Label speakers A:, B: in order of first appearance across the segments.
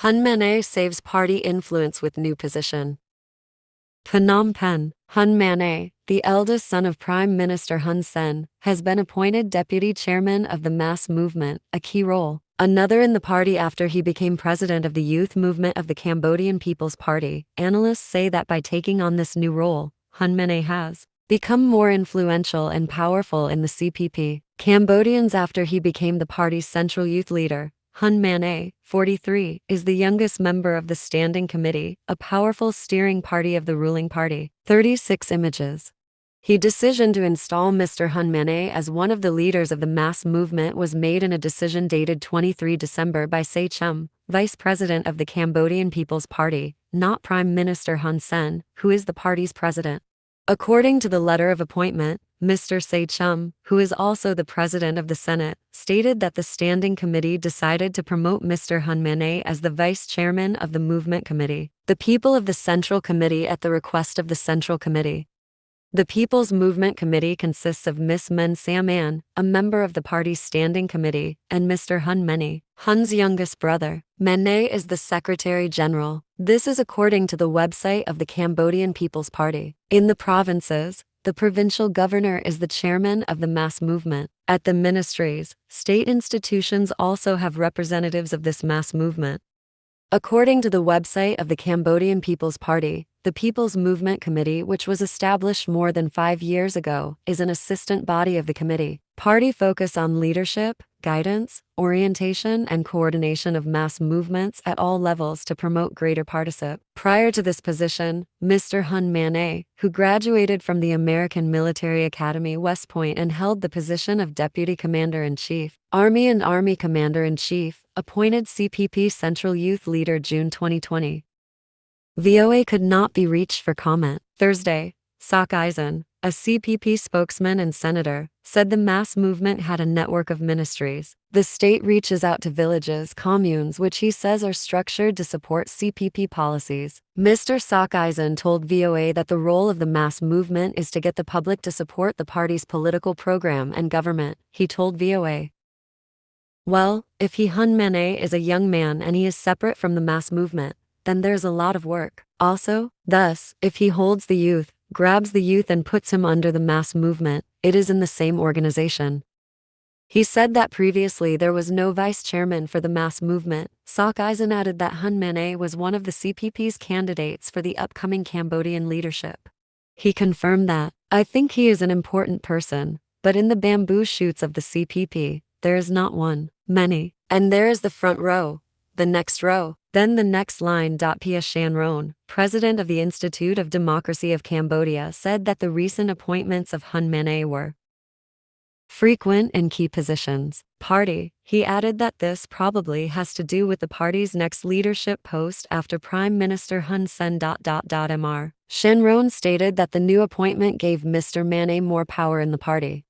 A: Hun Manet saves party influence with new position. Phnom Penh. Hun Manet, the eldest son of Prime Minister Hun Sen, has been appointed deputy chairman of the mass movement, a key role. Another in the party after he became president of the youth movement of the Cambodian People's Party. Analysts say that by taking on this new role, Hun Manet has become more influential and powerful in the CPP. Cambodians after he became the party's central youth leader. Hun Manet, 43, is the youngest member of the Standing Committee, a powerful steering party of the ruling party. 36 images. His decision to install Mr. Hun Manet as one of the leaders of the mass movement was made in a decision dated 23 December by Techo, vice president of the Cambodian People's Party, not Prime Minister Hun Sen, who is the party's president. According to the letter of appointment, Mr. Techo, who is also the president of the Senate, stated that the Standing Committee decided to promote Mr. Hun Manet as the vice chairman of the Movement Committee. The people of the Central Committee at the request of the Central Committee. The People's Movement Committee consists of Ms. Men Saman, a member of the party's Standing Committee, and Mr. Hun Manet, Hun's youngest brother. Manet is the Secretary General. This is according to the website of the Cambodian People's Party. In the provinces, the provincial governor is the chairman of the mass movement. At the ministries, state institutions also have representatives of this mass movement. According to the website of the Cambodian People's Party, the People's Movement Committee, which was established more than 5 years ago, is an assistant body of the committee. Party focus on leadership, guidance, orientation and coordination of mass movements at all levels to promote greater participation. Prior to this position, Mr. Hun Manet, who graduated from the American Military Academy West Point and held the position of Deputy Commander-in-Chief, Army and Army Commander-in-Chief, appointed CPP Central Youth Leader June 2020. VOA could not be reached for comment. Thursday, Sok Eisen, a CPP spokesman and senator, said the mass movement had a network of ministries. The state reaches out to villages, communes which he says are structured to support CPP policies. Mr. Sok Eisen told VOA that the role of the mass movement is to get the public to support the party's political program and government. He told VOA. Well, if Hun Manet is a young man and he is separate from the mass movement, then there's a lot of work. Also, thus, if he holds the youth, grabs the youth and puts him under the mass movement, it is in the same organization. He said that previously there was no vice chairman for the mass movement. Sok Eisen added that Hun Manet was one of the CPP's candidates for the upcoming Cambodian leadership. He confirmed that, I think he is an important person, but in the bamboo shoots of the CPP, there is not one, many, and there is the front row, the next row, then the next line. Pia Shanron, president of the Institute of Democracy of Cambodia, said that the recent appointments of Hun Manet were frequent in key positions. Party. He added that this probably has to do with the party's next leadership post after Prime Minister Hun Sen. Mr. Shanron stated that the new appointment gave Mr. Manet more power in the party.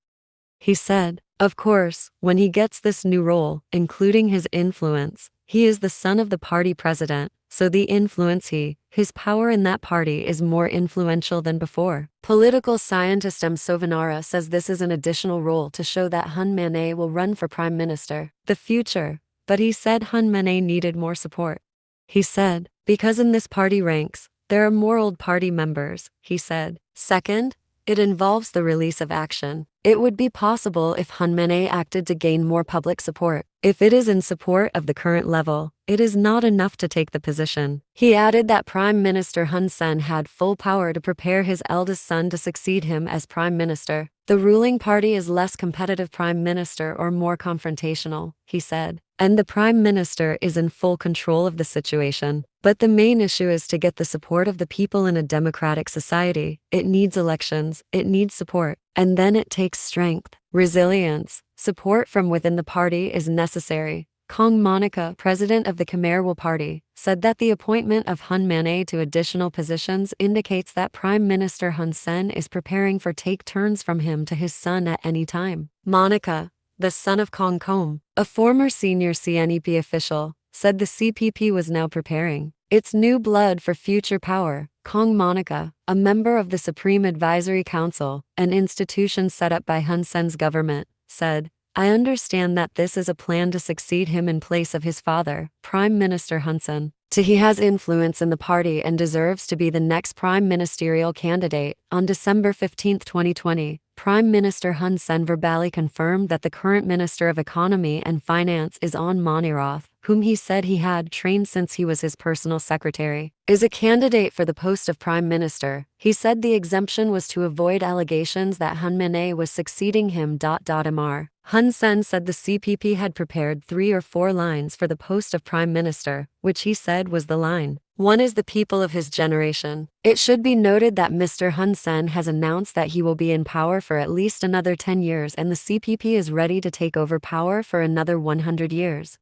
A: He said, of course, when he gets this new role, including his influence, he is the son of the party president, so the influence his power in that party is more influential than before. Political scientist Sovanara says this is an additional role to show that Hun Manet will run for prime minister. The future, but he said Hun Manet needed more support. He said, because in this party ranks, there are more old party members, he said. Second, it involves the release of action. It would be possible if Hun Manet acted to gain more public support. If it is in support of the current level, it is not enough to take the position. He added that Prime Minister Hun Sen had full power to prepare his eldest son to succeed him as Prime Minister. The ruling party is less competitive Prime Minister or more confrontational, he said, and the Prime Minister is in full control of the situation. But the main issue is to get the support of the people in a democratic society. It needs elections, it needs support, and then it takes strength, resilience, support from within the party is necessary. Kong Monica, president of the Khmer Party, said that the appointment of Hun Manet to additional positions indicates that Prime Minister Hun Sen is preparing for take turns from him to his son at any time. Monica, the son of Kong Kom, a former senior CNEP official, said the CPP was now preparing its new blood for future power. Kong Monica, a member of the Supreme Advisory Council, an institution set up by Hun Sen's government, said, I understand that this is a plan to succeed him in place of his father, Prime Minister Hun Sen. He has influence in the party and deserves to be the next prime ministerial candidate. On December 15, 2020, Prime Minister Hun Sen verbally confirmed that the current Minister of Economy and Finance is Hun Manet, whom he said he had trained since he was his personal secretary, is a candidate for the post of Prime Minister. He said the exemption was to avoid allegations that Hun Manet was succeeding him. Mr. Hun Sen said the CPP had prepared 3 or 4 lines for the post of Prime Minister, which he said was the line. One is the people of his generation. It should be noted that Mr. Hun Sen has announced that he will be in power for at least another 10 years and the CPP is ready to take over power for another 100 years.